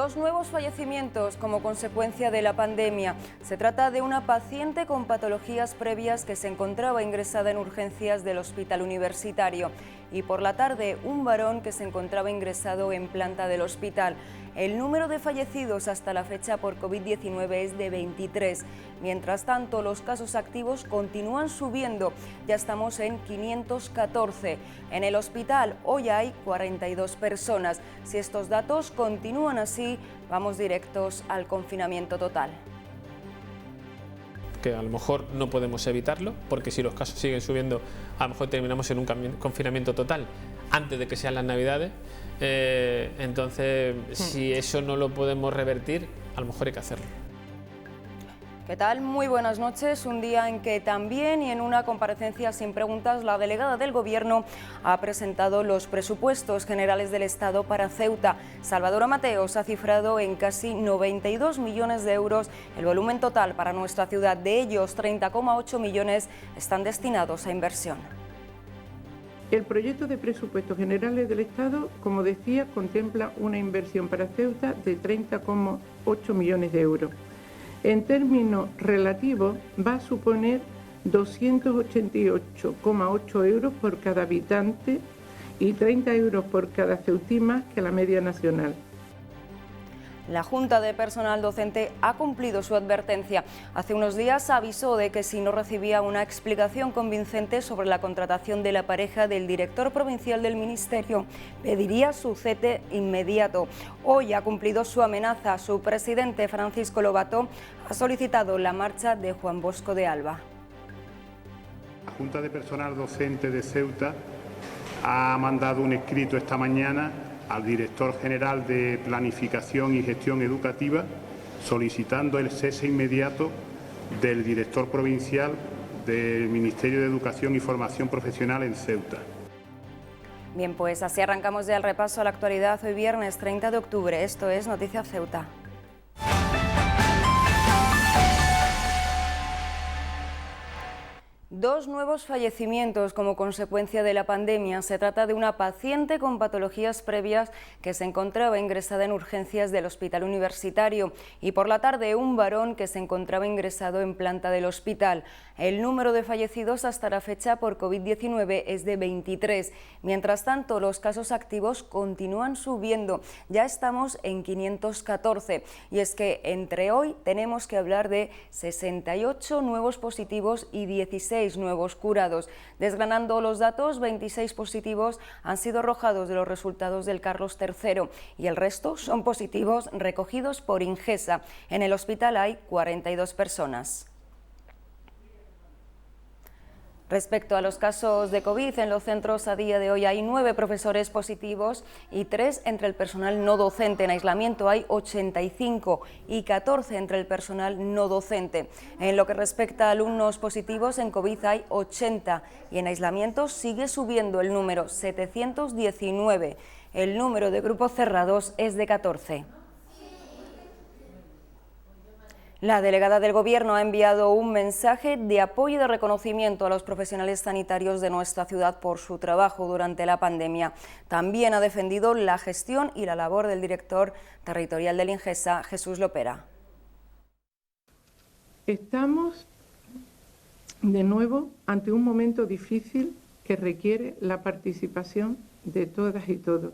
Dos nuevos fallecimientos como consecuencia de la pandemia. Se trata de una paciente con patologías previas que se encontraba ingresada en urgencias del Hospital Universitario y por la tarde un varón que se encontraba ingresado en planta del hospital. El número de fallecidos hasta la fecha por COVID-19 es de 23. Mientras tanto, los casos activos continúan subiendo. Ya estamos en 514. En el hospital hoy hay 42 personas. Si estos datos continúan así, vamos directos al confinamiento total. Que a lo mejor no podemos evitarlo, porque si los casos siguen subiendo, a lo mejor terminamos en un confinamiento total antes de que sean las Navidades. Entonces, si eso no lo podemos revertir, a lo mejor hay que hacerlo. ¿Qué tal? Muy buenas noches. Un día en que también y en una comparecencia sin preguntas, la delegada del Gobierno ha presentado los presupuestos generales del Estado para Ceuta. Salvador Mateos ha cifrado en casi 92 millones de euros el volumen total para nuestra ciudad. De ellos, 30,8 millones están destinados a inversión. El proyecto de presupuestos generales del Estado, como decía, contempla una inversión para Ceuta de 30,8 millones de euros. En términos relativos, va a suponer 288,8 euros por cada habitante y 30 euros por cada ceutí más que la media nacional. La Junta de Personal Docente ha cumplido su advertencia. Hace unos días avisó de que si no recibía una explicación convincente sobre la contratación de la pareja del director provincial del Ministerio, pediría su cese inmediato. Hoy ha cumplido su amenaza. Su presidente, Francisco Lobato, ha solicitado la marcha de Juan Bosco de Alba. La Junta de Personal Docente de Ceuta ha mandado un escrito esta mañana al director general de Planificación y Gestión Educativa solicitando el cese inmediato del director provincial del Ministerio de Educación y Formación Profesional en Ceuta. Bien, pues así arrancamos ya el repaso a la actualidad hoy viernes 30 de octubre. Esto es Noticias Ceuta. Dos nuevos fallecimientos como consecuencia de la pandemia. Se trata de una paciente con patologías previas que se encontraba ingresada en urgencias del Hospital Universitario y por la tarde un varón que se encontraba ingresado en planta del hospital. El número de fallecidos hasta la fecha por COVID-19 es de 23. Mientras tanto, los casos activos continúan subiendo. Ya estamos en 514. Y es que entre hoy tenemos que hablar de 68 nuevos positivos y 16 nuevos curados. Desgranando los datos, 26 positivos han sido arrojados de los resultados del Carlos III y el resto son positivos recogidos por Ingesa. En el hospital hay 42 personas. Respecto a los casos de COVID, en los centros a día de hoy hay 9 profesores positivos y 3 entre el personal no docente. En aislamiento hay 85 y 14 entre el personal no docente. En lo que respecta a alumnos positivos, en COVID hay 80 y en aislamiento sigue subiendo el número, 719. El número de grupos cerrados es de 14. La delegada del Gobierno ha enviado un mensaje de apoyo y de reconocimiento a los profesionales sanitarios de nuestra ciudad por su trabajo durante la pandemia. También ha defendido la gestión y la labor del director territorial del Ingesa, Jesús Lopera. Estamos de nuevo ante un momento difícil que requiere la participación de todas y todos.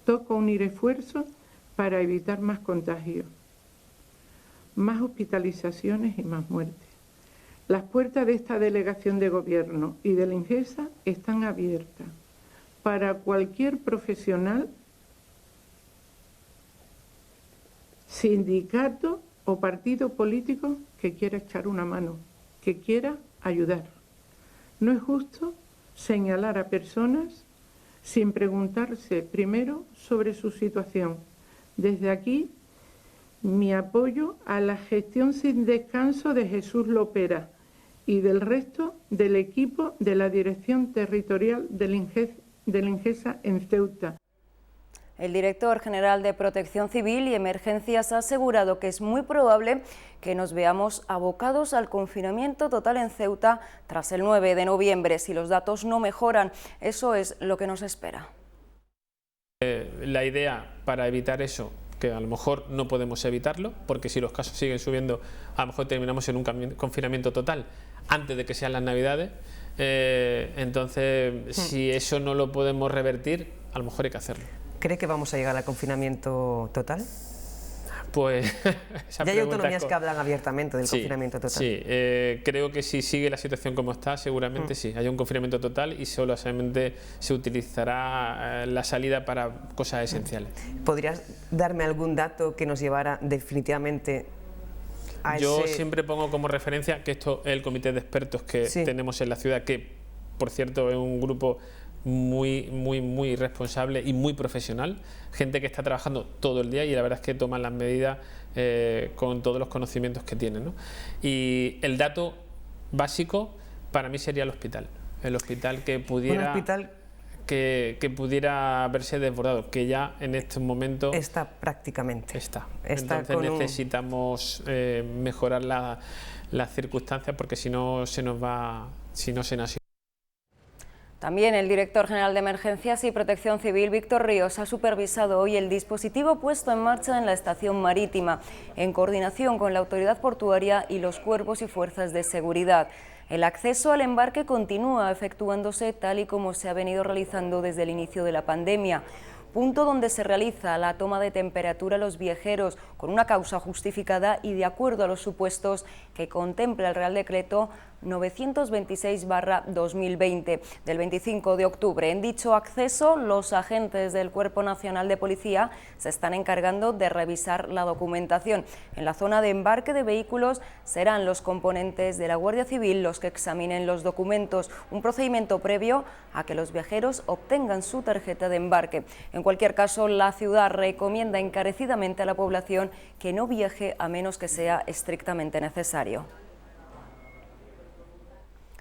Toca unir esfuerzos para evitar más contagios, más hospitalizaciones y más muertes. Las puertas de esta delegación de Gobierno y de la Ingesa están abiertas para cualquier profesional, sindicato o partido político que quiera echar una mano, que quiera ayudar. No es justo señalar a personas sin preguntarse primero sobre su situación. Desde aquí, mi apoyo a la gestión sin descanso de Jesús Lopera y del resto del equipo de la Dirección Territorial del Ingesa en Ceuta. El director general de Protección Civil y Emergencias ha asegurado que es muy probable que nos veamos abocados al confinamiento total en Ceuta tras el 9 de noviembre, si los datos no mejoran. Eso es lo que nos espera. La idea para evitar eso, que a lo mejor no podemos evitarlo, porque si los casos siguen subiendo, a lo mejor terminamos en un confinamiento total antes de que sean las Navidades. Entonces, si eso no lo podemos revertir, a lo mejor hay que hacerlo. ¿Cree que vamos a llegar al confinamiento total? Pues ya hay autonomías que hablan abiertamente del confinamiento total. Sí, creo que si sigue la situación como está, seguramente sí, hay un confinamiento total y solamente se utilizará la salida para cosas esenciales. ¿Podrías darme algún dato que nos llevara definitivamente a Yo siempre pongo como referencia que esto es el comité de expertos que tenemos en la ciudad, que por cierto es un grupo muy responsable y muy profesional, gente que está trabajando todo el día y la verdad es que toman las medidas con todos los conocimientos que tienen, ¿no? Y el dato básico para mí sería el hospital que pudiera que pudiera verse desbordado, que ya en este momento está prácticamente. Entonces necesitamos mejorar las circunstancias, porque si no se nos así. También el director general de Emergencias y Protección Civil, Víctor Ríos, ha supervisado hoy el dispositivo puesto en marcha en la estación marítima, en coordinación con la autoridad portuaria y los cuerpos y fuerzas de seguridad. El acceso al embarque continúa efectuándose tal y como se ha venido realizando desde el inicio de la pandemia, punto donde se realiza la toma de temperatura a los viajeros con una causa justificada y de acuerdo a los supuestos que contempla el Real Decreto 926/2020 del 25 de octubre. En dicho acceso, los agentes del Cuerpo Nacional de Policía se están encargando de revisar la documentación. En la zona de embarque de vehículos serán los componentes de la Guardia Civil los que examinen los documentos, un procedimiento previo a que los viajeros obtengan su tarjeta de embarque. En cualquier caso, la ciudad recomienda encarecidamente a la población que no viaje a menos que sea estrictamente necesario.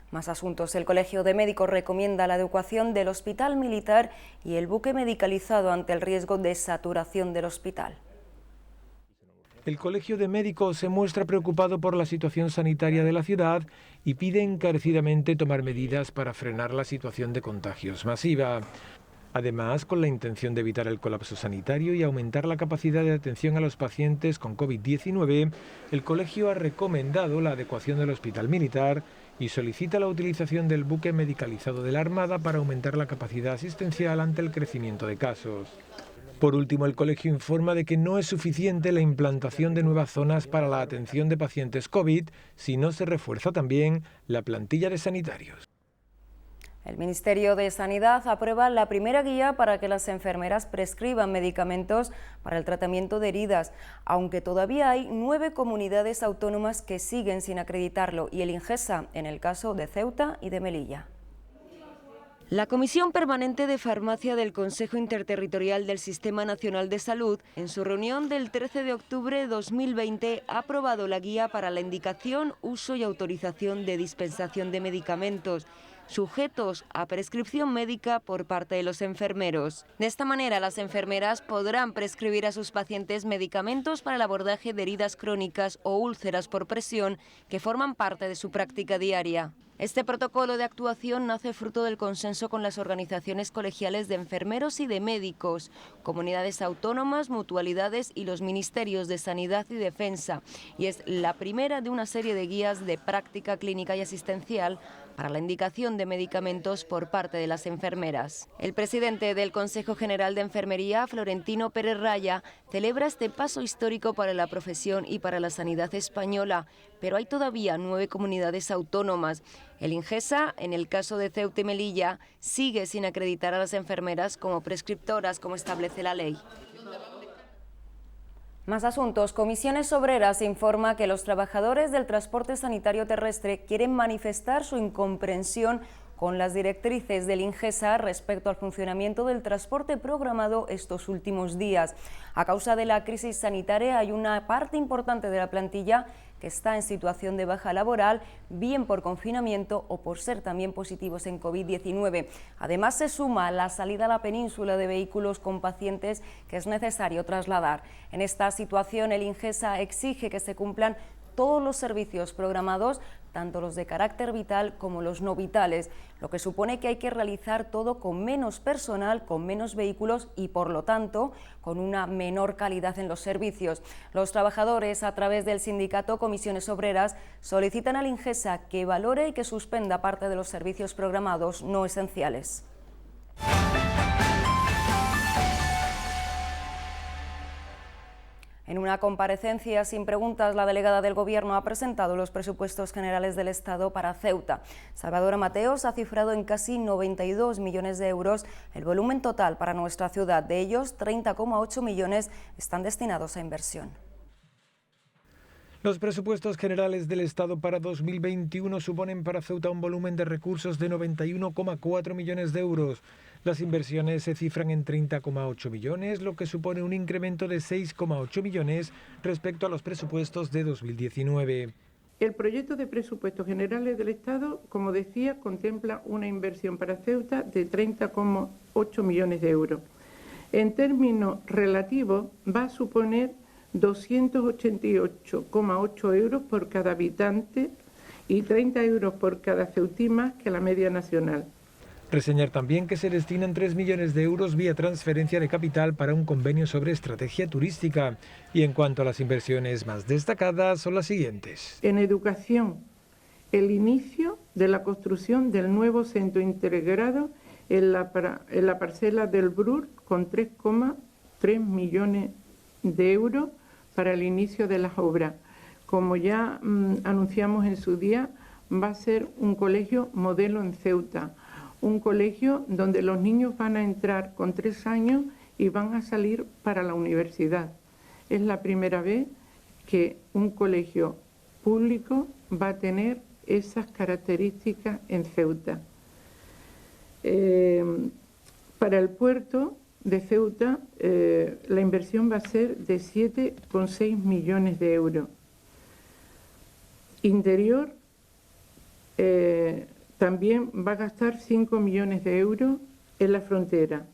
Más asuntos. El Colegio de Médicos recomienda la adecuación del Hospital Militar y el buque medicalizado ante el riesgo de saturación del hospital. El Colegio de Médicos se muestra preocupado por la situación sanitaria de la ciudad y pide encarecidamente tomar medidas para frenar la situación de contagios masiva. Además, con la intención de evitar el colapso sanitario y aumentar la capacidad de atención a los pacientes con COVID-19, el colegio ha recomendado la adecuación del Hospital Militar y solicita la utilización del buque medicalizado de la Armada para aumentar la capacidad asistencial ante el crecimiento de casos. Por último, el colegio informa de que no es suficiente la implantación de nuevas zonas para la atención de pacientes COVID, si no se refuerza también la plantilla de sanitarios. El Ministerio de Sanidad aprueba la primera guía para que las enfermeras prescriban medicamentos para el tratamiento de heridas, aunque todavía hay 9 comunidades autónomas que siguen sin acreditarlo y el INGESA en el caso de Ceuta y de Melilla. La Comisión Permanente de Farmacia del Consejo Interterritorial del Sistema Nacional de Salud, en su reunión del 13 de octubre de 2020, ha aprobado la guía para la indicación, uso y autorización de dispensación de medicamentos sujetos a prescripción médica por parte de los enfermeros. De esta manera, las enfermeras podrán prescribir a sus pacientes medicamentos para el abordaje de heridas crónicas o úlceras por presión que forman parte de su práctica diaria. Este protocolo de actuación nace fruto del consenso con las organizaciones colegiales de enfermeros y de médicos, comunidades autónomas, mutualidades y los ministerios de Sanidad y Defensa, y es la primera de una serie de guías de práctica clínica y asistencial para la indicación de medicamentos por parte de las enfermeras. El presidente del Consejo General de Enfermería, Florentino Pérez Raya, celebra este paso histórico para la profesión y para la sanidad española, pero hay todavía 9 comunidades autónomas. El INGESA, en el caso de Ceuta y Melilla, sigue sin acreditar a las enfermeras como prescriptoras, como establece la ley. Más asuntos. Comisiones Obreras informa que los trabajadores del transporte sanitario terrestre quieren manifestar su incomprensión con las directrices del INGESA respecto al funcionamiento del transporte programado estos últimos días. A causa de la crisis sanitaria hay una parte importante de la plantilla que está en situación de baja laboral, bien por confinamiento o por ser también positivos en COVID-19. Además, se suma la salida a la península de vehículos con pacientes que es necesario trasladar. En esta situación, el INGESA exige que se cumplan todos los servicios programados, tanto los de carácter vital como los no vitales, lo que supone que hay que realizar todo con menos personal, con menos vehículos y, por lo tanto, con una menor calidad en los servicios. Los trabajadores, a través del sindicato Comisiones Obreras, solicitan al Ingesa que valore y que suspenda parte de los servicios programados no esenciales. En una comparecencia sin preguntas, la delegada del Gobierno ha presentado los presupuestos generales del Estado para Ceuta. Salvador Mateos ha cifrado en casi 92 millones de euros el volumen total para nuestra ciudad. De ellos, 30,8 millones están destinados a inversión. Los presupuestos generales del Estado para 2021 suponen para Ceuta un volumen de recursos de 91,4 millones de euros. Las inversiones se cifran en 30,8 millones, lo que supone un incremento de 6,8 millones respecto a los presupuestos de 2019. El proyecto de presupuestos generales del Estado, como decía, contempla una inversión para Ceuta de 30,8 millones de euros. En términos relativos, va a suponer 288,8 euros por cada habitante y 30 euros por cada ceutí más que la media nacional. Reseñar también que se destinan 3 millones de euros vía transferencia de capital para un convenio sobre estrategia turística. Y en cuanto a las inversiones más destacadas, son las siguientes. En educación, el inicio de la construcción del nuevo centro integrado en la parcela del Brur con 3,3 millones de euros para el inicio de las obras. Como ya anunciamos en su día, va a ser un colegio modelo en Ceuta, un colegio donde los niños van a entrar con 3 años y van a salir para la universidad. Es la primera vez que un colegio público va a tener esas características en Ceuta. Para el puerto de Ceuta, la inversión va a ser de 7,6 millones de euros. Interior también va a gastar 5 millones de euros en la frontera.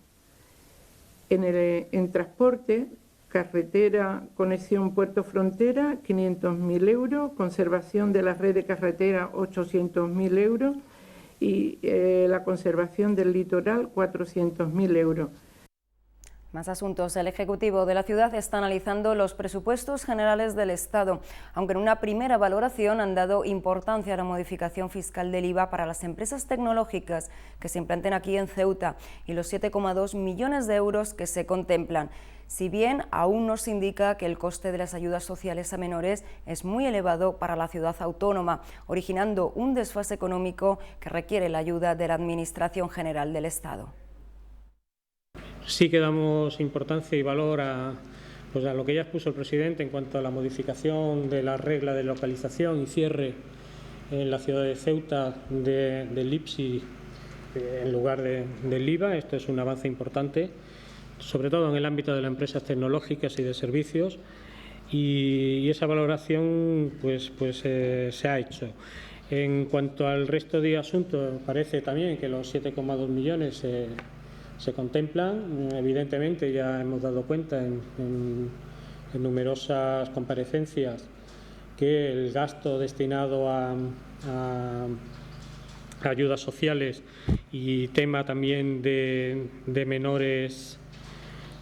En transporte, carretera, conexión puerto-frontera, 500.000 euros, conservación de la red de carretera, 800.000 euros y la conservación del litoral, 400.000 euros. Más asuntos. El Ejecutivo de la ciudad está analizando los presupuestos generales del Estado, aunque en una primera valoración han dado importancia a la modificación fiscal del IVA para las empresas tecnológicas que se implanten aquí en Ceuta y los 7,2 millones de euros que se contemplan. Si bien aún no se indica que el coste de las ayudas sociales a menores es muy elevado para la ciudad autónoma, originando un desfase económico que requiere la ayuda de la Administración General del Estado. Sí que damos importancia y valor a lo que ya expuso el presidente en cuanto a la modificación de la regla de localización y cierre en la ciudad de Ceuta del IPSI en lugar del IVA. Esto es un avance importante, sobre todo en el ámbito de las empresas tecnológicas y de servicios, y esa valoración se ha hecho. En cuanto al resto de asuntos, parece también que los 7,2 millones se contemplan. Evidentemente ya hemos dado cuenta en numerosas comparecencias que el gasto destinado a ayudas sociales y tema también de menores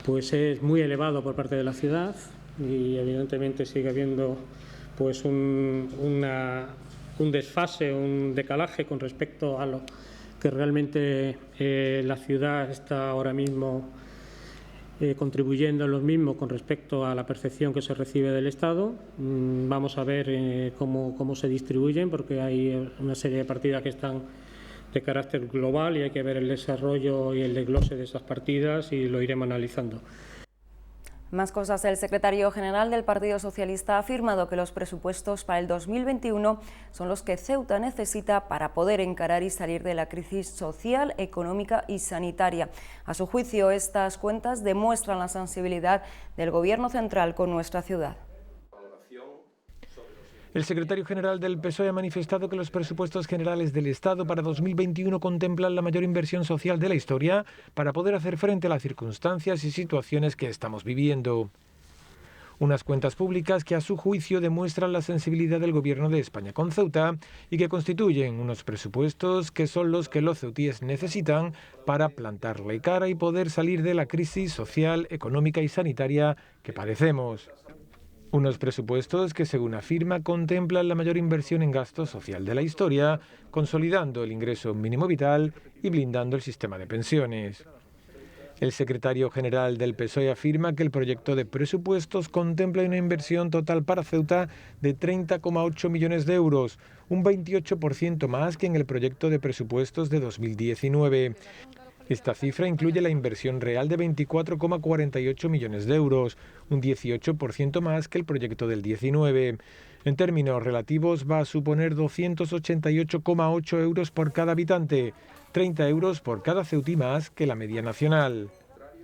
pues es muy elevado por parte de la ciudad, y evidentemente sigue habiendo pues un desfase, un decalaje con respecto a lo que realmente la ciudad está ahora mismo contribuyendo en los mismos con respecto a la percepción que se recibe del Estado. Vamos a ver cómo se distribuyen, porque hay una serie de partidas que están de carácter global y hay que ver el desarrollo y el desglose de esas partidas y lo iremos analizando. Más cosas. El secretario general del Partido Socialista ha afirmado que los presupuestos para el 2021 son los que Ceuta necesita para poder encarar y salir de la crisis social, económica y sanitaria. A su juicio, estas cuentas demuestran la sensibilidad del Gobierno central con nuestra ciudad. El secretario general del PSOE ha manifestado que los presupuestos generales del Estado para 2021 contemplan la mayor inversión social de la historia para poder hacer frente a las circunstancias y situaciones que estamos viviendo. Unas cuentas públicas que a su juicio demuestran la sensibilidad del Gobierno de España con Ceuta y que constituyen unos presupuestos que son los que los ceutíes necesitan para plantarle cara y poder salir de la crisis social, económica y sanitaria que padecemos. Unos presupuestos que, según afirma, contemplan la mayor inversión en gasto social de la historia, consolidando el ingreso mínimo vital y blindando el sistema de pensiones. El secretario general del PSOE afirma que el proyecto de presupuestos contempla una inversión total para Ceuta de 30,8 millones de euros, un 28% más que en el proyecto de presupuestos de 2019. Esta cifra incluye la inversión real de 24,48 millones de euros, un 18% más que el proyecto del 19. En términos relativos va a suponer 288,8 euros por cada habitante, 30 euros por cada ceutí más que la media nacional.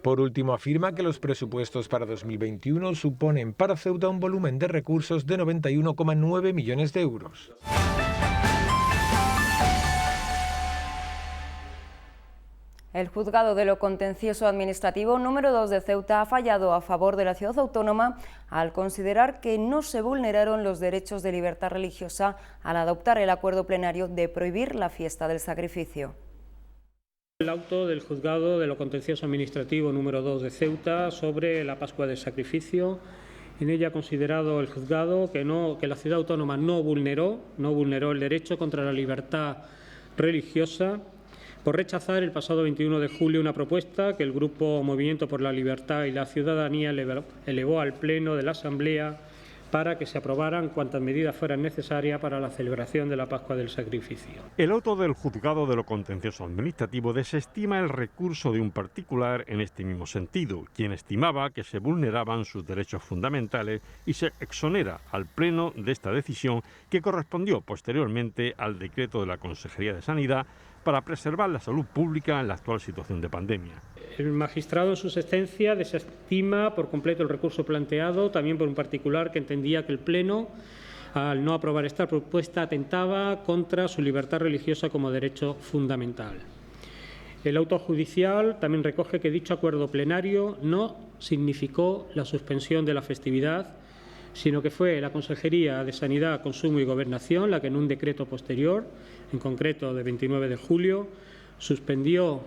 Por último, afirma que los presupuestos para 2021 suponen para Ceuta un volumen de recursos de 91,9 millones de euros. El Juzgado de lo Contencioso Administrativo número 2 de Ceuta ha fallado a favor de la ciudad autónoma al considerar que no se vulneraron los derechos de libertad religiosa al adoptar el acuerdo plenario de prohibir la fiesta del sacrificio. El auto del Juzgado de lo Contencioso Administrativo número 2 de Ceuta sobre la Pascua del Sacrificio. En ella ha considerado el Juzgado que la ciudad autónoma no vulneró el derecho contra la libertad religiosa por rechazar el pasado 21 de julio una propuesta que el Grupo Movimiento por la Libertad y la Ciudadanía elevó al Pleno de la Asamblea para que se aprobaran cuantas medidas fueran necesarias para la celebración de la Pascua del Sacrificio. El auto del Juzgado de lo Contencioso Administrativo desestima el recurso de un particular en este mismo sentido, quien estimaba que se vulneraban sus derechos fundamentales, y se exonera al Pleno de esta decisión, que correspondió posteriormente al decreto de la Consejería de Sanidad para preservar la salud pública en la actual situación de pandemia. El magistrado en su sentencia desestima por completo el recurso planteado, también por un particular que entendía que el Pleno, al no aprobar esta propuesta, atentaba contra su libertad religiosa como derecho fundamental. El auto judicial también recoge que dicho acuerdo plenario no significó la suspensión de la festividad, sino que fue la Consejería de Sanidad, Consumo y Gobernación la que en un decreto posterior, en concreto de 29 de julio, suspendió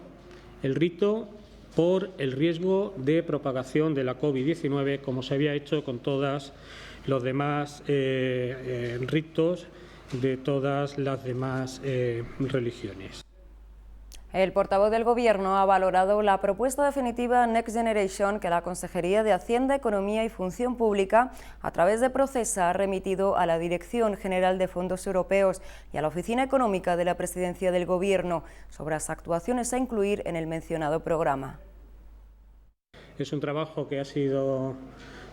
el rito por el riesgo de propagación de la COVID-19, como se había hecho con todos los demás ritos de todas las demás religiones. El portavoz del Gobierno ha valorado la propuesta definitiva Next Generation que la Consejería de Hacienda, Economía y Función Pública, a través de Procesa, ha remitido a la Dirección General de Fondos Europeos y a la Oficina Económica de la Presidencia del Gobierno sobre las actuaciones a incluir en el mencionado programa. Es un trabajo que ha sido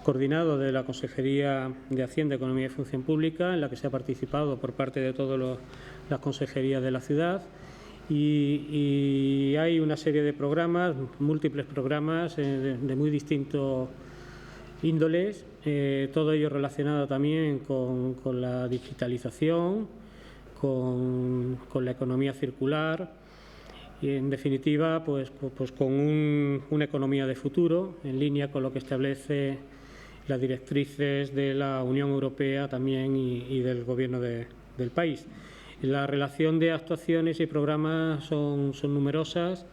coordinado de la Consejería de Hacienda, Economía y Función Pública, en la que se ha participado por parte de todas las consejerías de la ciudad. Y hay una serie de programas, múltiples programas de muy distintos índoles, todo ello relacionado también con la digitalización, con la economía circular y, en definitiva, pues con una economía de futuro en línea con lo que establece las directrices de la Unión Europea también y del Gobierno del país. La relación de actuaciones y programas son numerosas.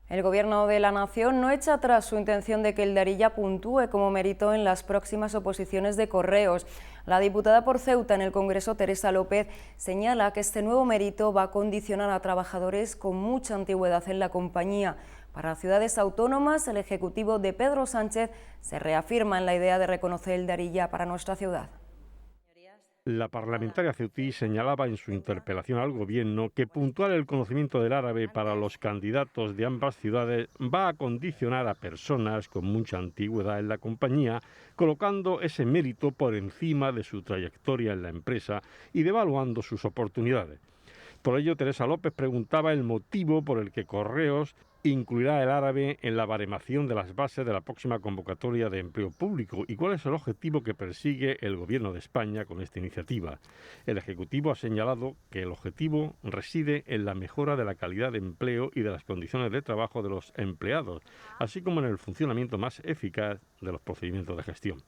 El Gobierno de la Nación no echa atrás su intención de que el Darilla puntúe como mérito en las próximas oposiciones de Correos. La diputada por Ceuta en el Congreso, Teresa López, señala que este nuevo mérito va a condicionar a trabajadores con mucha antigüedad en la compañía. Para ciudades autónomas, el Ejecutivo de Pedro Sánchez se reafirma en la idea de reconocer el Darilla para nuestra ciudad. La parlamentaria ceutí señalaba en su interpelación al Gobierno que puntuar el conocimiento del árabe para los candidatos de ambas ciudades va a condicionar a personas con mucha antigüedad en la compañía, colocando ese mérito por encima de su trayectoria en la empresa y devaluando sus oportunidades. Por ello, Teresa López preguntaba el motivo por el que Correos incluirá el árabe en la baremación de las bases de la próxima convocatoria de empleo público y cuál es el objetivo que persigue el Gobierno de España con esta iniciativa. El Ejecutivo ha señalado que el objetivo reside en la mejora de la calidad de empleo y de las condiciones de trabajo de los empleados, así como en el funcionamiento más eficaz de los procedimientos de gestión.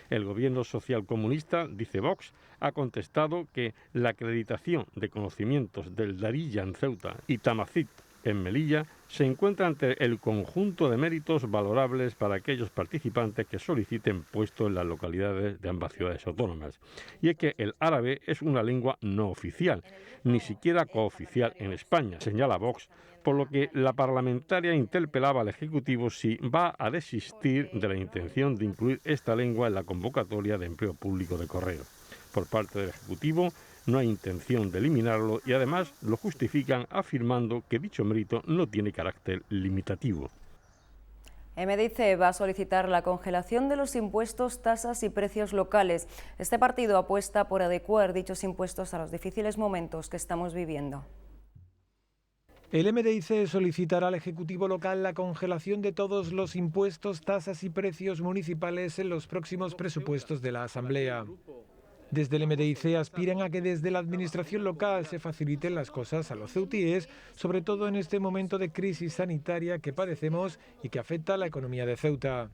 El gobierno socialcomunista, dice Vox, ha contestado que la acreditación de conocimientos del Darija en Ceuta y Tamazit en Melilla se encuentra ante el conjunto de méritos valorables para aquellos participantes que soliciten puesto en las localidades de ambas ciudades autónomas. Y es que el árabe es una lengua no oficial, ni siquiera cooficial en España, señala Vox, por lo que la parlamentaria interpelaba al Ejecutivo si va a desistir de la intención de incluir esta lengua en la convocatoria de empleo público de Correo. Por parte del Ejecutivo, no hay intención de eliminarlo y además lo justifican afirmando que dicho mérito no tiene carácter limitativo. MDC va a solicitar la congelación de los impuestos, tasas y precios locales. Este partido apuesta por adecuar dichos impuestos a los difíciles momentos que estamos viviendo. El MDIC solicitará al Ejecutivo local la congelación de todos los impuestos, tasas y precios municipales en los próximos presupuestos de la Asamblea. Desde el MDIC aspiran a que desde la administración local se faciliten las cosas a los ceutíes, sobre todo en este momento de crisis sanitaria que padecemos y que afecta a la economía de Ceuta.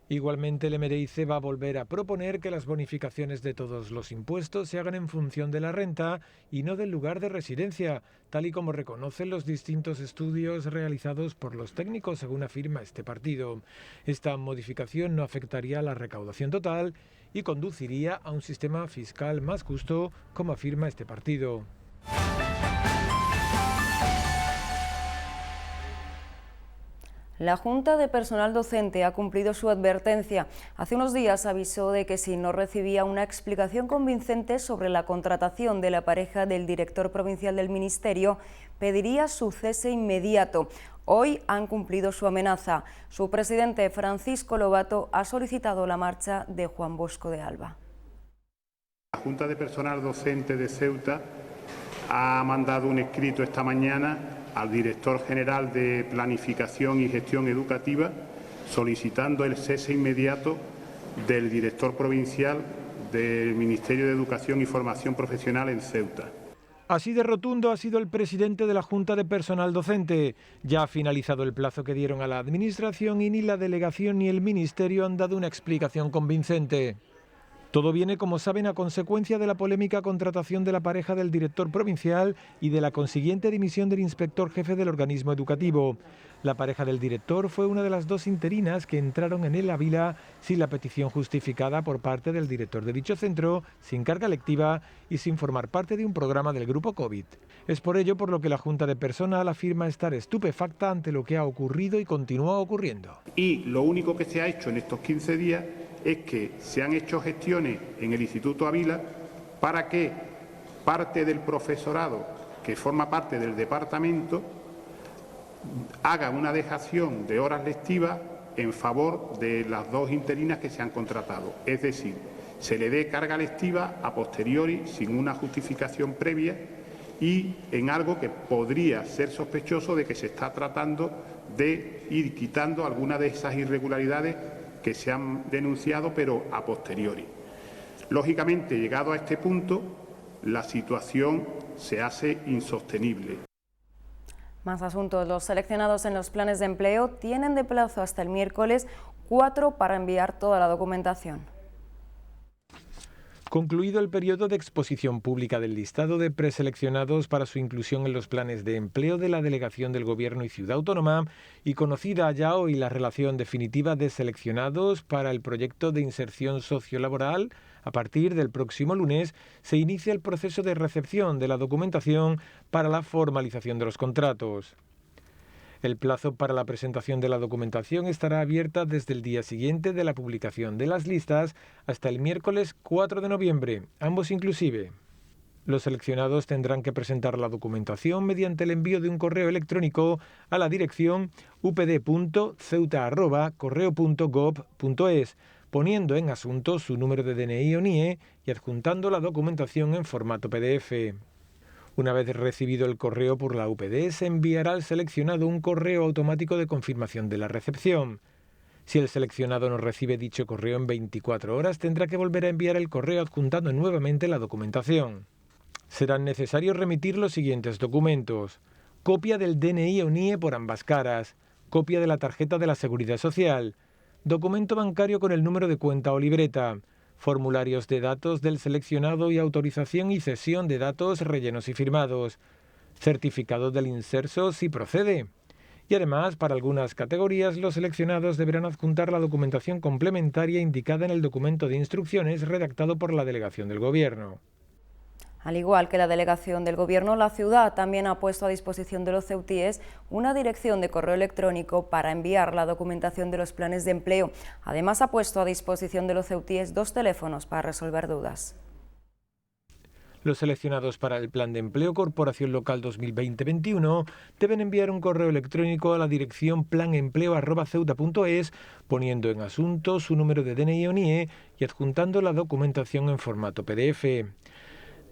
Igualmente, el MDIC va a volver a proponer que las bonificaciones de todos los impuestos se hagan en función de la renta y no del lugar de residencia, tal y como reconocen los distintos estudios realizados por los técnicos, según afirma este partido. Esta modificación no afectaría a la recaudación total y conduciría a un sistema fiscal más justo, como afirma este partido. La Junta de Personal Docente ha cumplido su advertencia. Hace unos días avisó de que si no recibía una explicación convincente sobre la contratación de la pareja del director provincial del Ministerio, pediría su cese inmediato. Hoy han cumplido su amenaza. Su presidente, Francisco Lobato, ha solicitado la marcha de Juan Bosco de Alba. La Junta de Personal Docente de Ceuta ha mandado un escrito esta mañana al director general de Planificación y Gestión Educativa solicitando el cese inmediato del director provincial del Ministerio de Educación y Formación Profesional en Ceuta. Así de rotundo ha sido el presidente de la Junta de Personal Docente. Ya ha finalizado el plazo que dieron a la Administración y ni la delegación ni el Ministerio han dado una explicación convincente. Todo viene, como saben, a consecuencia de la polémica contratación de la pareja del director provincial y de la consiguiente dimisión del inspector jefe del organismo educativo. La pareja del director fue una de las dos interinas que entraron en el Ávila sin la petición justificada por parte del director de dicho centro, sin carga lectiva y sin formar parte de un programa del grupo COVID. Es por ello por lo que la Junta de Personal afirma estar estupefacta ante lo que ha ocurrido y continúa ocurriendo. Y lo único que se ha hecho en estos 15 días es que se han hecho gestiones en el Instituto Ávila para que parte del profesorado que forma parte del departamento haga una dejación de horas lectivas en favor de las dos interinas que se han contratado. Es decir, se le dé carga lectiva a posteriori sin una justificación previa y en algo que podría ser sospechoso de que se está tratando de ir quitando alguna de esas irregularidades que se han denunciado, pero a posteriori. Lógicamente, llegado a este punto, la situación se hace insostenible. Más asuntos. Los seleccionados en los planes de empleo tienen de plazo hasta el miércoles 4 para enviar toda la documentación. Concluido el periodo de exposición pública del listado de preseleccionados para su inclusión en los planes de empleo de la Delegación del Gobierno y Ciudad Autónoma y conocida ya hoy la relación definitiva de seleccionados para el proyecto de inserción sociolaboral, a partir del próximo lunes se inicia el proceso de recepción de la documentación para la formalización de los contratos. El plazo para la presentación de la documentación estará abierta desde el día siguiente de la publicación de las listas hasta el miércoles 4 de noviembre, ambos inclusive. Los seleccionados tendrán que presentar la documentación mediante el envío de un correo electrónico a la dirección upd.ceuta@correo.gov.es, poniendo en asunto su número de DNI o NIE y adjuntando la documentación en formato PDF. Una vez recibido el correo por la UPD, se enviará al seleccionado un correo automático de confirmación de la recepción. Si el seleccionado no recibe dicho correo en 24 horas, tendrá que volver a enviar el correo adjuntando nuevamente la documentación. Serán necesarios remitir los siguientes documentos: copia del DNI o NIE por ambas caras, copia de la tarjeta de la Seguridad Social, documento bancario con el número de cuenta o libreta, formularios de datos del seleccionado y autorización y cesión de datos rellenos y firmados, certificado del inserso si procede. Y además, para algunas categorías, los seleccionados deberán adjuntar la documentación complementaria indicada en el documento de instrucciones redactado por la delegación del Gobierno. Al igual que la delegación del Gobierno, la ciudad también ha puesto a disposición de los ceutíes una dirección de correo electrónico para enviar la documentación de los planes de empleo. Además, ha puesto a disposición de los ceutíes 2 teléfonos para resolver dudas. Los seleccionados para el Plan de Empleo Corporación Local 2020-21 deben enviar un correo electrónico a la dirección planempleo@ceuta.es poniendo en asunto su número de DNI o NIE y adjuntando la documentación en formato PDF.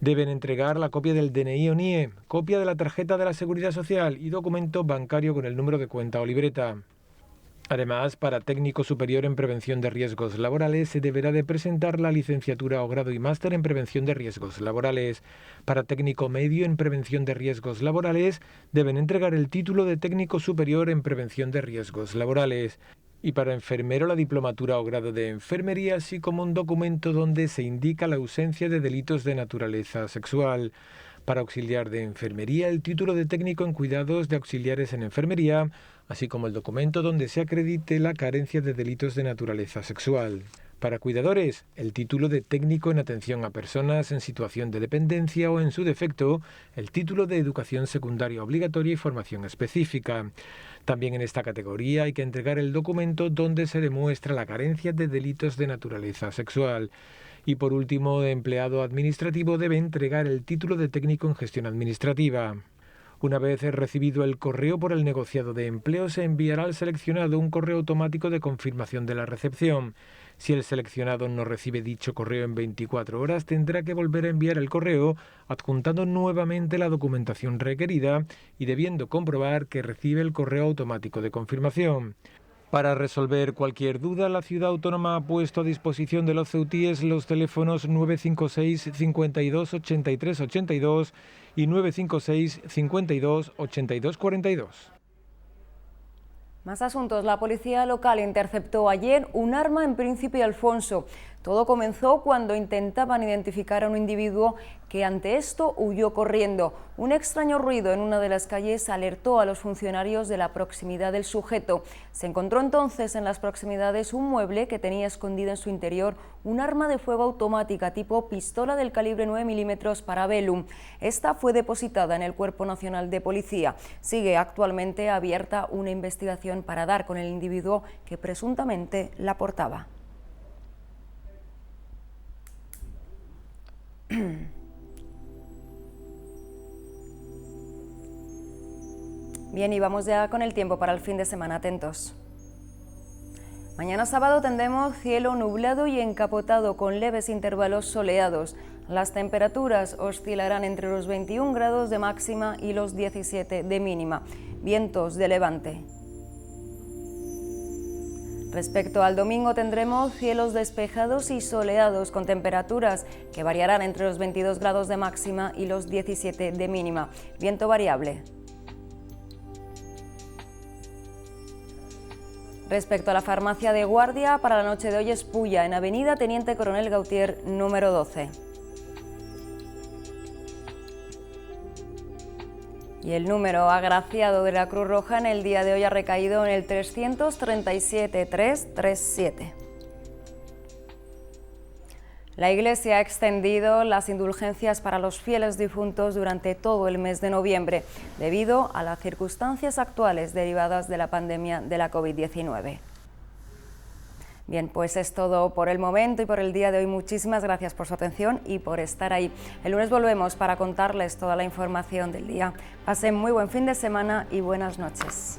Deben entregar la copia del DNI o NIE, copia de la tarjeta de la Seguridad Social y documento bancario con el número de cuenta o libreta. Además, para técnico superior en prevención de riesgos laborales se deberá de presentar la licenciatura o grado y máster en prevención de riesgos laborales. Para técnico medio en prevención de riesgos laborales deben entregar el título de técnico superior en prevención de riesgos laborales. Y para enfermero la diplomatura o grado de enfermería, así como un documento donde se indica la ausencia de delitos de naturaleza sexual. Para auxiliar de enfermería, el título de técnico en cuidados de auxiliares en enfermería, así como el documento donde se acredite la carencia de delitos de naturaleza sexual. Para cuidadores, el título de técnico en atención a personas en situación de dependencia o, en su defecto, el título de educación secundaria obligatoria y formación específica. También en esta categoría hay que entregar el documento donde se demuestra la carencia de delitos de naturaleza sexual. Y por último, el empleado administrativo debe entregar el título de técnico en gestión administrativa. Una vez recibido el correo por el negociado de empleo, se enviará al seleccionado un correo automático de confirmación de la recepción. Si el seleccionado no recibe dicho correo en 24 horas, tendrá que volver a enviar el correo adjuntando nuevamente la documentación requerida y debiendo comprobar que recibe el correo automático de confirmación. Para resolver cualquier duda, la Ciudad Autónoma ha puesto a disposición de los ceutíes los teléfonos 956 52 83 82 y 956 52 82 42. Más asuntos. La policía local interceptó ayer un arma en Príncipe Alfonso. Todo comenzó cuando intentaban identificar a un individuo que ante esto huyó corriendo. Un extraño ruido en una de las calles alertó a los funcionarios de la proximidad del sujeto. Se encontró entonces en las proximidades un mueble que tenía escondido en su interior un arma de fuego automática tipo pistola del calibre 9 milímetros Parabellum. Esta fue depositada en el Cuerpo Nacional de Policía. Sigue actualmente abierta una investigación para dar con el individuo que presuntamente la portaba. Bien, y vamos ya con el tiempo para el fin de semana, atentos. Mañana sábado tendremos cielo nublado y encapotado con leves intervalos soleados. Las temperaturas oscilarán entre los 21 grados de máxima y los 17 de mínima. Vientos de levante. Respecto al domingo tendremos cielos despejados y soleados con temperaturas que variarán entre los 22 grados de máxima y los 17 de mínima. Viento variable. Respecto a la farmacia de guardia, para la noche de hoy es Pulla, en Avenida Teniente Coronel Gautier, número 12. Y el número agraciado de la Cruz Roja en el día de hoy ha recaído en el 337-337. La Iglesia ha extendido las indulgencias para los fieles difuntos durante todo el mes de noviembre, debido a las circunstancias actuales derivadas de la pandemia de la COVID-19. Bien, pues es todo por el momento y por el día de hoy. Muchísimas gracias por su atención y por estar ahí. El lunes volvemos para contarles toda la información del día. Pasen muy buen fin de semana y buenas noches.